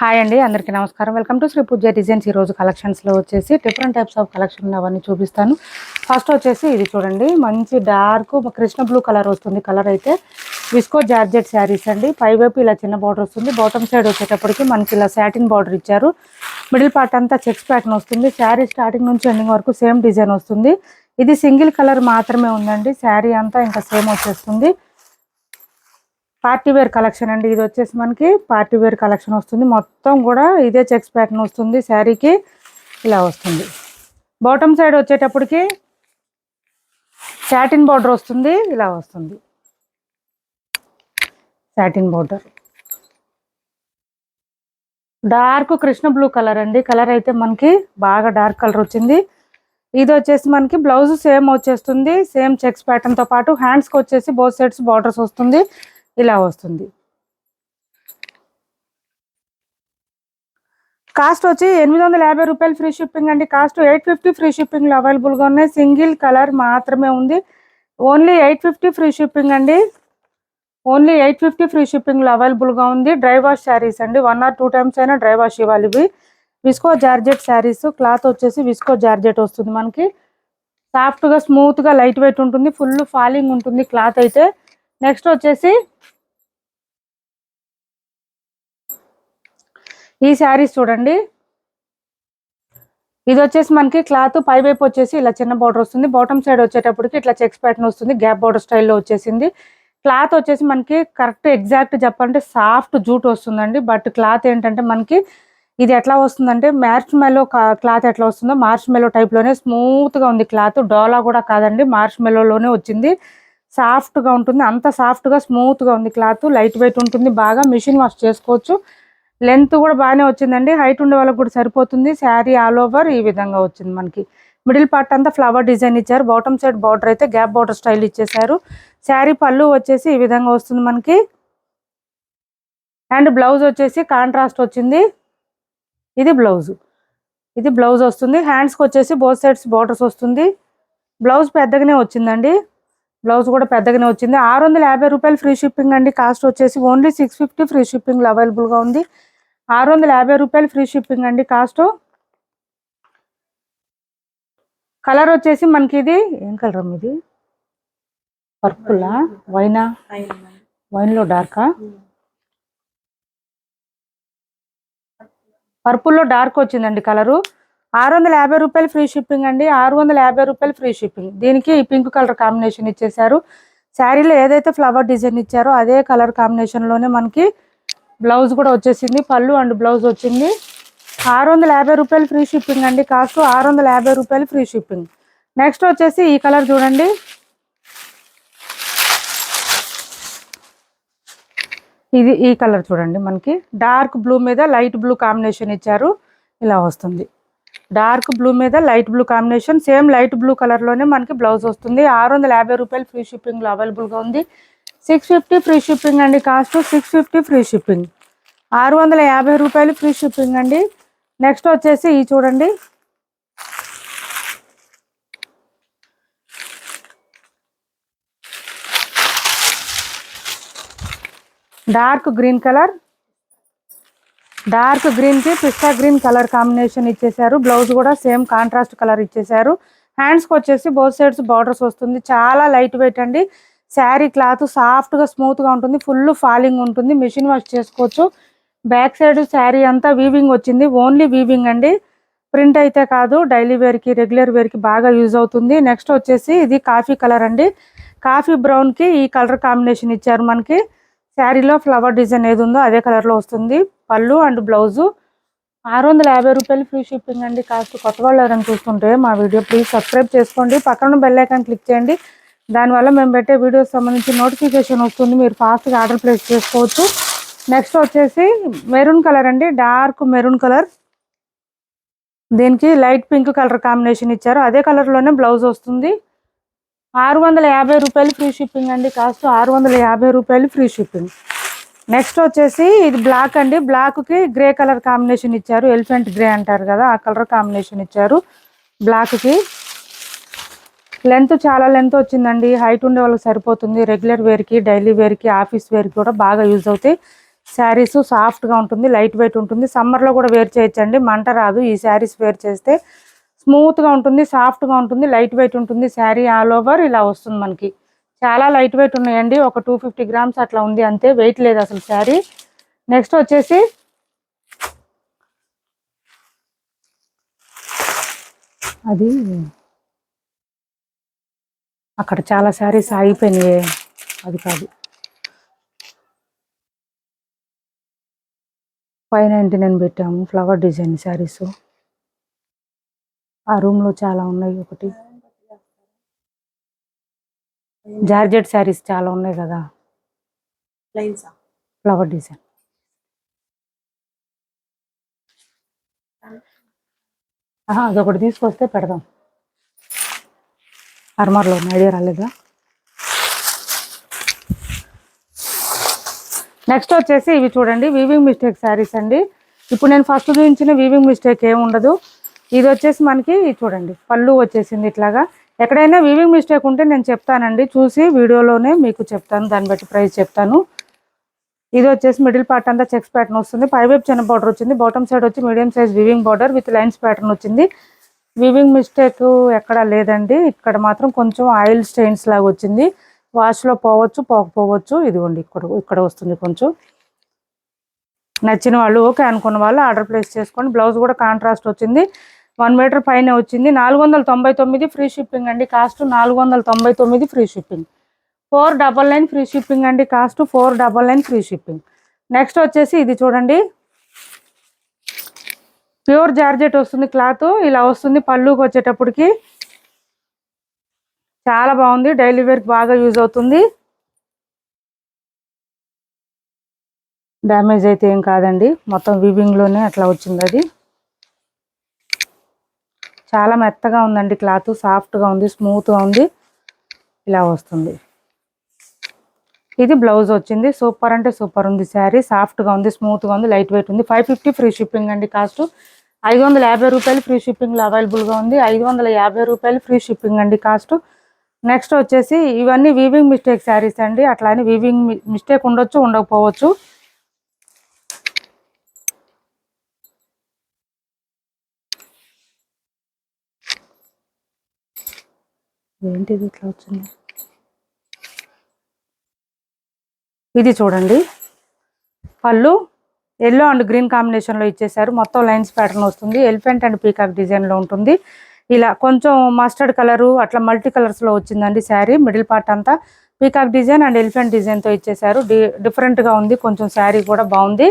Hi అండి, అందరికీ నమస్కారం. Welcome to Shri Pooja designs. ఈరోజు కలెక్షన్స్లో వచ్చేసి డిఫరెంట్ టైప్స్ ఆఫ్ కలెక్షన్ అవన్నీ చూపిస్తాను. ఫస్ట్ వచ్చేసి ఇది చూడండి, మంచి డార్క్ కృష్ణ బ్లూ కలర్ వస్తుంది. కలర్ అయితే విస్కో జార్జెట్ శారీస్ అండి. పైవైపు ఇలా చిన్న బార్డర్ వస్తుంది. బాటమ్ సైడ్ వచ్చేటప్పటికి మనకి ఇలా సాటిన్ బార్డర్ ఇచ్చారు. మిడిల్ పార్ట్ అంతా చెక్స్ ప్యాటర్న్ వస్తుంది. శారీ స్టార్టింగ్ నుంచి ఎండింగ్ వరకు సేమ్ డిజైన్ వస్తుంది. ఇది సింగిల్ కలర్ మాత్రమే ఉందండి. శారీ అంతా ఇంకా సేమ్ వచ్చేస్తుంది. పార్టీ వేర్ కలెక్షన్ అండి. ఇది వచ్చేసి మనకి పార్టీ వేర్ కలెక్షన్ వస్తుంది. మొత్తం కూడా ఇదే చెక్స్ ప్యాటర్న్ వస్తుంది. శారీకి ఇలా వస్తుంది. బాటమ్ సైడ్ వచ్చేటప్పటికి సాటిన్ బార్డర్ వస్తుంది. ఇలా వస్తుంది satin border. Dark Krishna blue colour అండి. కలర్ అయితే మనకి బాగా డార్క్ కలర్ వచ్చింది. ఇది వచ్చేసి మనకి బ్లౌజ్ సేమ్ వచ్చేస్తుంది. సేమ్ చెక్స్ ప్యాటర్న్ తో పాటు హ్యాండ్స్కి వచ్చేసి బోత్ సైడ్స్ బార్డర్స్ వస్తుంది. ఇలా వస్తుంది. కాస్ట్ వచ్చి 850 రూపాయలు ఫ్రీ షిప్పింగ్ అండి. కాస్ట్ 850 ఫ్రీ షిప్పింగ్లో అవైలబుల్గా ఉన్నాయి. సింగిల్ కలర్ మాత్రమే ఉంది. ఓన్లీ 850 ఫ్రీ షిప్పింగ్ అండి. ఓన్లీ 850 ఫ్రీ షిప్పింగ్లో అవైలబుల్గా ఉంది. డ్రై వాష్ శారీస్ అండి. 1 or 2 times అయినా డ్రై వాష్ ఇవ్వాలి. ఇవి విస్కో జార్జెట్ శారీస్. క్లాత్ వచ్చేసి విస్కో జార్జెట్ వస్తుంది. మనకి సాఫ్ట్గా స్మూత్గా లైట్ వెయిట్ ఉంటుంది. ఫుల్ ఫాలింగ్ ఉంటుంది క్లాత్ అయితే. నెక్స్ట్ వచ్చేసి ఈ శారీస్ చూడండి. ఇది వచ్చేసి మనకి క్లాత్ పై వైపు వచ్చేసి ఇలా చిన్న బార్డర్ వస్తుంది. బాటమ్ సైడ్ వచ్చేటప్పటికి ఇట్లా చెక్స్ ప్యాటర్న్ వస్తుంది. గ్యాప్ బార్డర్ స్టైల్లో వచ్చేసింది. క్లాత్ వచ్చేసి మనకి కరెక్ట్ ఎగ్జాక్ట్ చెప్పాలంటే సాఫ్ట్ జూట్ వస్తుందండి. బట్ క్లాత్ ఏంటంటే మనకి ఇది ఎట్లా వస్తుందంటే మార్చ్ మెలో క్లాత్ ఎట్లా వస్తుందో మార్చ్ మెలో టైప్లోనే స్మూత్గా ఉంది క్లాత్. డోలా కూడా కాదండి, మార్చ్ మెలోలోనే వచ్చింది. సాఫ్ట్గా ఉంటుంది. అంత సాఫ్ట్గా స్మూత్గా ఉంది క్లాత్. లైట్ వెయిట్ ఉంటుంది. బాగా మిషన్ వాష్ చేసుకోవచ్చు. లెంత్ కూడా బాగానే వచ్చిందండి. హైట్ ఉండే వాళ్ళకి కూడా సరిపోతుంది. శారీ ఆల్ ఓవర్ ఈ విధంగా వచ్చింది. మనకి మిడిల్ పార్ట్ అంతా ఫ్లవర్ డిజైన్ ఇచ్చారు. బాటమ్ సైడ్ బార్డర్ అయితే గ్యాప్ బార్డర్ స్టైల్ ఇచ్చేసారు. శారీ పళ్ళు వచ్చేసి ఈ విధంగా వస్తుంది మనకి. అండ్ బ్లౌజ్ వచ్చేసి కాంట్రాస్ట్ వచ్చింది. ఇది బ్లౌజ్ వస్తుంది. హ్యాండ్స్కి వచ్చేసి బోత్ సైడ్స్ బార్డర్స్ వస్తుంది. బ్లౌజ్ పెద్దగానే వచ్చిందండి. బ్లౌజ్ కూడా పెద్దగానే వచ్చింది. 650 రూపాయలు ఫ్రీ షిప్పింగ్ అండి. కాస్ట్ వచ్చేసి ఓన్లీ 650 ఫ్రీ షిప్పింగ్లో అవైలబుల్గా ఉంది. 650 రూపాయలు ఫ్రీ షిప్పింగ్ అండి. కాస్ట్. కలర్ వచ్చేసి మనకి ఇది ఏం కలర్ అమ్మ? ఇది పర్పులా వైనా? వైన్లో డార్కా? పర్పుల్లో డార్క్ వచ్చిందండి కలరు. 650 రూపాయలు ఫ్రీ షిప్పింగ్ అండి. 650 రూపాయలు ఫ్రీ షిప్పింగ్. దీనికి పింక్ కలర్ కాంబినేషన్ ఇచ్చేసారు. శారీలో ఏదైతే ఫ్లవర్ డిజైన్ ఇచ్చారో అదే కలర్ కాంబినేషన్లోనే మనకి బ్లౌజ్ కూడా వచ్చేసింది. పళ్ళు అండ్ బ్లౌజ్ వచ్చింది. 650 రూపాయలు ఫ్రీ షిప్పింగ్ అండి. కాస్ట్ 650 రూపాయలు ఫ్రీ షిప్పింగ్. నెక్స్ట్ వచ్చేసి ఈ కలర్ చూడండి. ఈ కలర్ చూడండి. మనకి డార్క్ బ్లూ మీద లైట్ బ్లూ కాంబినేషన్ ఇచ్చారు. ఇలా వస్తుంది. డార్క్ బ్లూ మీద light blue combination. Same light blue కలర్లోనే మనకి బ్లౌజ్ వస్తుంది. 650 రూపాయలు ఫ్రీ షిప్పింగ్లో అవైలబుల్గా ఉంది. 650 ఫ్రీ షిప్పింగ్ అండి. Cost 650 free shipping. 650 రూపాయలు ఫ్రీ షిప్పింగ్ అండి. నెక్స్ట్ వచ్చేసి ఈ చూడండి. Dark green colour. డార్క్ గ్రీన్కి పిస్తా గ్రీన్ కలర్ కాంబినేషన్ ఇచ్చేసారు. బ్లౌజ్ కూడా సేమ్ కాంట్రాస్ట్ కలర్ ఇచ్చేసారు. హ్యాండ్స్కి వచ్చేసి బోత్ సైడ్స్ బార్డర్స్ వస్తుంది. చాలా లైట్ వెయిట్ అండి. శారీ క్లాత్ సాఫ్ట్గా స్మూత్గా ఉంటుంది. ఫుల్ ఫాలింగ్ ఉంటుంది. మిషన్ వాష్ చేసుకోవచ్చు. బ్యాక్ సైడ్ శారీ అంతా వీవింగ్ వచ్చింది. ఓన్లీ వీవింగ్ అండి. ప్రింట్ అయితే కాదు. డైలీ వేర్కి రెగ్యులర్ వేర్కి బాగా యూజ్ అవుతుంది. నెక్స్ట్ వచ్చేసి ఇది కాఫీ కలర్ అండి. కాఫీ బ్రౌన్కి ఈ కలర్ కాంబినేషన్ ఇచ్చారు. మనకి శారీలో ఫ్లవర్ డిజైన్ ఏది ఉందో అదే కలర్లో వస్తుంది. పళ్ళు అండ్ బ్లౌజు. 650 రూపాయలు ఫ్రీ షిప్పింగ్ అండి. కాస్ట్. కొత్త వాళ్ళు ఎవరైనా చూస్తుంటే మా వీడియో ప్లీజ్ సబ్స్క్రైబ్ చేసుకోండి. పక్కన బెల్ ఐకాన్ క్లిక్ చేయండి. దానివల్ల మేము పెట్టే వీడియోస్ సంబంధించి నోటిఫికేషన్ వస్తుంది. మీరు ఫాస్ట్గా ఆర్డర్ ప్లేస్ చేసుకోవచ్చు. నెక్స్ట్ వచ్చేసి మెరూన్ కలర్ అండి. Dark maroon colour. దీనికి లైట్ పింక్ కలర్ కాంబినేషన్ ఇచ్చారు. అదే కలర్లోనే బ్లౌజ్ వస్తుంది. 650 రూపాయలు ఫ్రీ షిప్పింగ్ అండి. కాస్ట్ 650 రూపాయలు ఫ్రీ షిప్పింగ్. నెక్స్ట్ వచ్చేసి ఇది బ్లాక్ అండి. బ్లాక్కి గ్రే కలర్ కాంబినేషన్ ఇచ్చారు. ఎలిఫెంట్ గ్రే అంటారు కదా, ఆ కలర్ కాంబినేషన్ ఇచ్చారు బ్లాక్కి. లెంత్ చాలా లెంత్ వచ్చిందండి. హైట్ ఉండే వాళ్ళకి సరిపోతుంది. రెగ్యులర్ వేర్కి, డైలీ వేర్కి, ఆఫీస్ వేర్కి కూడా బాగా యూజ్ అవుతాయి. శారీస్ సాఫ్ట్గా ఉంటుంది, లైట్ వెయిట్ ఉంటుంది. సమ్మర్లో కూడా వేర్ చేయొచ్చండి, మంట రాదు. ఈ శారీస్ వేర్ చేస్తే స్మూత్గా ఉంటుంది, సాఫ్ట్గా ఉంటుంది, లైట్ వెయిట్ ఉంటుంది. శారీ ఆల్ ఓవర్ ఇలా వస్తుంది మనకి. చాలా లైట్ వెయిట్ ఉన్నాయండి. ఒక 250 గ్రామ్స్ అట్లా ఉంది అంతే, వెయిట్ లేదు అసలు శారీ. నెక్స్ట్ వచ్చేసి అది అక్కడ చాలా శారీస్ ఆగిపోయినాయి, అది కాదు. 599 పెట్టాము ఫ్లవర్ డిజైన్ శారీస్. ఆ రూమ్లో చాలా ఉన్నాయి. ఒకటి జార్జెట్ శారీస్ చాలా ఉన్నాయి కదా, ఫ్లవర్ డిజైన్. అదొకటి తీసుకొస్తే పెడదాం. అర్మర్లో ఐడియా రాలేదా? నెక్స్ట్ వచ్చేసి ఇవి చూడండి, వీవింగ్ మిస్టేక్ శారీస్ అండి. ఇప్పుడు నేను ఫస్ట్ చూపించిన వీవింగ్ మిస్టేక్ ఏమి ఉండదు. ఇది వచ్చేసి మనకి చూడండి పళ్ళు వచ్చేసింది ఇట్లాగా. ఎక్కడైనా వీవింగ్ మిస్టేక్ ఉంటే నేను చెప్తానండి, చూసి వీడియోలోనే మీకు చెప్తాను, దాన్ని బట్టి ప్రైస్ చెప్తాను. ఇది వచ్చేసి మిడిల్ పార్ట్ అంతా చెక్స్ ప్యాటర్న్ వస్తుంది, పైవైపు చిన్న బార్డర్ వచ్చింది, బాటమ్ సైడ్ వచ్చి medium size weaving border with lines pattern వచ్చింది. వీవింగ్ మిస్టేక్ ఎక్కడా లేదండి, ఇక్కడ మాత్రం కొంచెం ఆయిల్ స్టెయిన్స్ లాగా వచ్చింది. వాష్లో పోవచ్చు, పోకపోవచ్చు. ఇదిగోండి ఇక్కడ వస్తుంది కొంచెం. నచ్చిన వాళ్ళు ఓకే అనుకున్న వాళ్ళు ఆర్డర్ ప్లేస్ చేసుకోండి. బ్లౌజ్ కూడా కాంట్రాస్ట్ వచ్చింది, 1 మీటర్ పైన వచ్చింది. 499 ఫ్రీ షిప్పింగ్ అండి, cost 499 free shipping. 499 free shipping అండి, కాస్ట్ 499 ఫ్రీ షిప్పింగ్. నెక్స్ట్ వచ్చేసి ఇది చూడండి, ప్యూర్ జార్జెట్ వస్తుంది క్లాత్, ఇలా వస్తుంది. పళ్ళుకి వచ్చేటప్పటికి చాలా బాగుంది, డైలీ వేర్కి బాగా యూజ్ అవుతుంది. డ్యామేజ్ అయితే ఏం కాదండి, మొత్తం వీవింగ్లోనే అట్లా వచ్చింది. అది చాలా మెత్తగా ఉందండి క్లాత్, సాఫ్ట్గా ఉంది, స్మూత్గా ఉంది, ఇలా వస్తుంది. ఇది బ్లౌజ్ వచ్చింది. సూపర్ అంటే సూపర్ ఉంది శారీ, సాఫ్ట్గా ఉంది, స్మూత్గా ఉంది, లైట్ వెయిట్ ఉంది. 550 ఫ్రీ షిప్పింగ్ అండి, కాస్ట్ 550 రూపాయలు ఫ్రీ షిప్పింగ్లో అవైలబుల్గా ఉంది. 550 రూపాయలు ఫ్రీ షిప్పింగ్ అండి కాస్ట్. నెక్స్ట్ వచ్చేసి ఇవన్నీ వీవింగ్ మిస్టేక్ శారీస్ అండి, అట్లా అని వీవింగ్ మిస్టేక్ ఉండొచ్చు, ఉండకపోవచ్చు. ఏంటిది ఇట్లా వచ్చింది? ఇది చూడండి, పళ్ళు ఎల్లో అండ్ గ్రీన్ కాంబినేషన్లో ఇచ్చేసారు, మొత్తం లైన్స్ ప్యాటర్న్ వస్తుంది, ఎలిఫెంట్ అండ్ పీకాక్ డిజైన్లో ఉంటుంది. ఇలా కొంచెం మస్టర్డ్ కలరు అట్లా మల్టీ కలర్స్లో వచ్చిందండి శారీ. మిడిల్ పార్ట్ అంతా పీకాక్ డిజైన్ అండ్ ఎలిఫెంట్ డిజైన్తో ఇచ్చేసారు. డిఫరెంట్గా ఉంది కొంచెం, శారీ కూడా బాగుంది,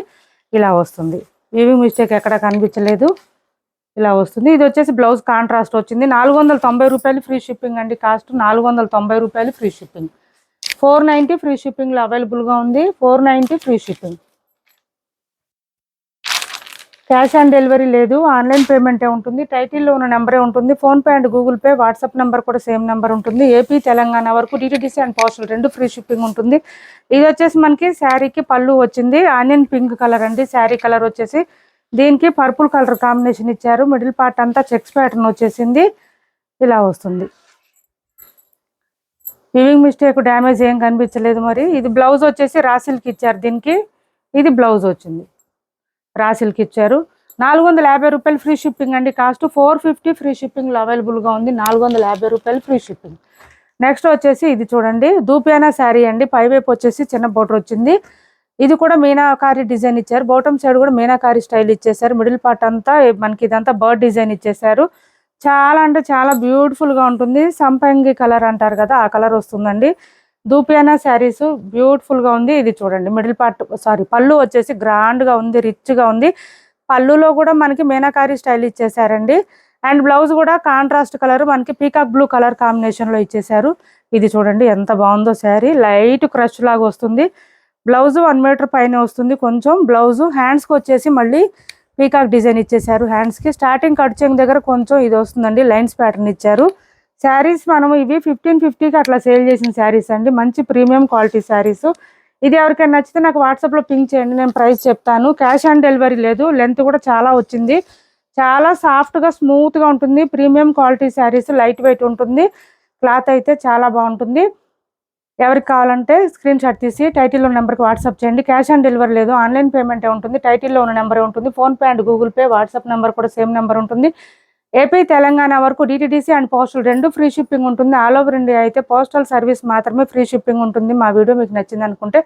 ఇలా వస్తుంది. వీవింగ్ మిస్టేక్ ఎక్కడ కనిపించలేదు, ఇలా వస్తుంది. ఇది వచ్చేసి బ్లౌజ్ కాంట్రాస్ట్ వచ్చింది. 490 రూపాయలు ఫ్రీ షిప్పింగ్ అండి, కాస్ట్ 490 రూపాయలు ఫ్రీ షిప్పింగ్. 490 ఫ్రీ షిప్పింగ్లో అవైలబుల్గా ఉంది, 490 free shipping. Cash on delivery లేదు, ఆన్లైన్ పేమెంటే ఉంటుంది. టైటిల్లో ఉన్న నెంబరే ఉంటుంది, PhonePe and Google pay, WhatsApp number కూడా సేమ్ నెంబర్ ఉంటుంది. ఏపీ తెలంగాణ వరకు DTDC and postal 2 free shipping ఉంటుంది. ఇది వచ్చేసి మనకి శారీకి పళ్ళు వచ్చింది, ఆనియన్ పింక్ కలర్ అండి. శారీ కలర్ వచ్చేసి దీనికి పర్పుల్ కలర్ కాంబినేషన్ ఇచ్చారు. మిడిల్ పార్ట్ అంతా చెక్స్ ప్యాటర్న్ వచ్చేసింది, ఇలా వస్తుంది. వీవింగ్ మిస్టేక్ డ్యామేజ్ ఏం కనిపించలేదు. మరి ఇది బ్లౌజ్ వచ్చేసి రాసిల్కి ఇచ్చారు దీనికి, ఇది బ్లౌజ్ వచ్చింది, రాసిల్కి ఇచ్చారు. 450 రూపాయలు ఫ్రీ షిప్పింగ్ అండి, కాస్ట్ 450 ఫ్రీ షిప్పింగ్లో అవైలబుల్గా ఉంది. 450 రూపాయలు ఫ్రీ షిప్పింగ్. నెక్స్ట్ వచ్చేసి ఇది చూడండి, దూపియానా శారీ అండి. పైవైపు వచ్చేసి చిన్న బోర్డర్ వచ్చింది, ఇది కూడా మీనాకారి డిజైన్ ఇచ్చారు. బాటమ్ సైడ్ కూడా మీనాకారి స్టైల్ ఇచ్చేసారు. మిడిల్ పార్ట్ అంతా మనకి ఇదంతా బర్డ్ డిజైన్ ఇచ్చేసారు. చాలా అంటే చాలా బ్యూటిఫుల్గా ఉంటుంది, సంపంగి కలర్ అంటారు కదా, ఆ కలర్ వస్తుందండి. దూపియానా శారీస్ బ్యూటిఫుల్గా ఉంది. ఇది చూడండి, మిడిల్ పార్ట్ పళ్ళు వచ్చేసి గ్రాండ్గా ఉంది, రిచ్గా ఉంది. పళ్ళులో కూడా మనకి మీనాకారి స్టైల్ ఇచ్చేసారండి. అండ్ బ్లౌజ్ కూడా కాంట్రాస్ట్ కలర్ మనకి పీకాక్ బ్లూ కలర్ కాంబినేషన్లో ఇచ్చేసారు. ఇది చూడండి ఎంత బాగుందో శారీ, లైట్ క్రష్ లాగా వస్తుంది. బ్లౌజ్ 1 మీటర్ పైన వస్తుంది కొంచెం. బ్లౌజ్ హ్యాండ్స్కి వచ్చేసి మళ్ళీ పీకాక్ డిజైన్ ఇచ్చేసారు. హ్యాండ్స్కి స్టార్టింగ్ కట్ చెంగ్ దగ్గర కొంచెం ఇది వస్తుందండి, లైన్స్ ప్యాటర్న్ ఇచ్చారు. శారీస్ మనం ఇవి 1550కి అట్లా సేల్ చేసిన శారీస్ అండి, మంచి ప్రీమియం క్వాలిటీ శారీస్. ఇది ఎవరికైనా నచ్చితే నాకు వాట్సాప్లో పింక్ చేయండి, నేను ప్రైస్ చెప్తాను. క్యాష్ ఆన్ డెలివరీ లేదు. లెంత్ కూడా చాలా వచ్చింది, చాలా సాఫ్ట్గా స్మూత్గా ఉంటుంది. Premium quality saris, light weight ఉంటుంది, క్లాత్ అయితే చాలా బాగుంటుంది. ఎవరికి కావాలంటే స్క్రీన్ షాట్ తీసి టైటిల్లో నెంబర్కి వాట్సాప్ చేయండి. క్యాష్ ఆన్ డెలివరీ లేదు, ఆన్లైన్ పేమెంటే ఉంటుంది. టైటిల్లో ఉన్న నెంబరే ఉంటుంది. PhonePe and Google pay, WhatsApp number కూడా సేమ్ నెంబర్ ఉంటుంది. ఏపీ తెలంగాణ వరకు DTDC and postal 2 free shipping ఉంటుంది. ఆల్ ఓవర్ ఇండియా అయితే పోస్టల్ సర్వీస్ మాత్రమే ఫ్రీ షిప్పింగ్ ఉంటుంది. మా వీడియో మీకు నచ్చింది అనుకుంటే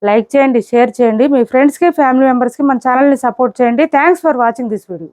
లైక్ చేయండి, షేర్ చేయండి, మీ ఫ్రెండ్స్కి ఫ్యామిలీ మెంబర్స్కి మన ఛానల్ని సపోర్ట్ చేయండి. Thanks for watching this video.